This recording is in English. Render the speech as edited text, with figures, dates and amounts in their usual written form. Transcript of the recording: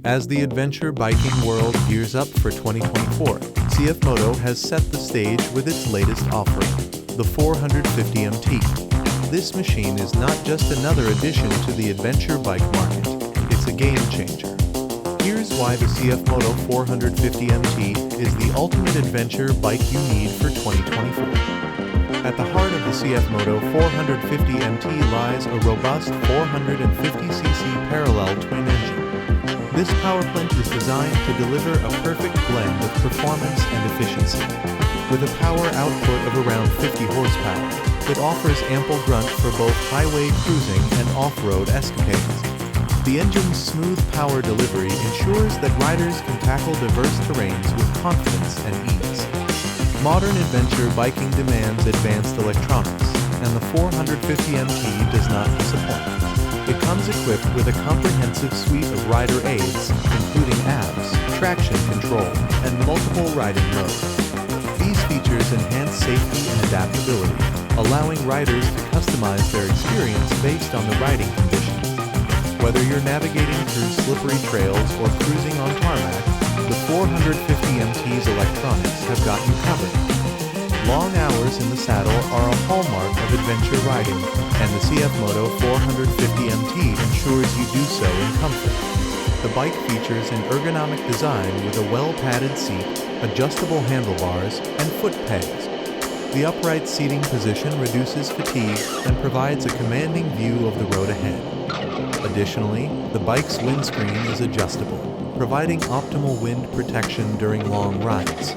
As the adventure biking world gears up for 2024, CFMOTO has set the stage with its latest offering, the 450MT. This machine is not just another addition to the adventure bike market, it's a game changer. Here's why the CFMOTO 450MT is the ultimate adventure bike you need for 2024. At the heart of the CFMOTO 450MT lies a robust 450cc parallel twin engine. This powerplant is designed to deliver a perfect blend of performance and efficiency. With a power output of around 50 horsepower, it offers ample grunt for both highway cruising and off-road escapades. The engine's smooth power delivery ensures that riders can tackle diverse terrains with confidence and ease. Modern adventure biking demands advanced electronics, and the 450MT does not disappoint. It comes equipped with a comprehensive suite of rider aids, including ABS, traction control, and multiple riding modes. These features enhance safety and adaptability, allowing riders to customize their experience based on the riding conditions. Whether you're navigating through slippery trails or cruising on tarmac, the 450MT's electronics have got you covered. Long hours in the saddle are a hallmark of adventure riding, and the CFMOTO 450MT ensures you do so in comfort. The bike features an ergonomic design with a well-padded seat, adjustable handlebars, and foot pegs. The upright seating position reduces fatigue and provides a commanding view of the road ahead. Additionally, the bike's windscreen is adjustable, providing optimal wind protection during long rides.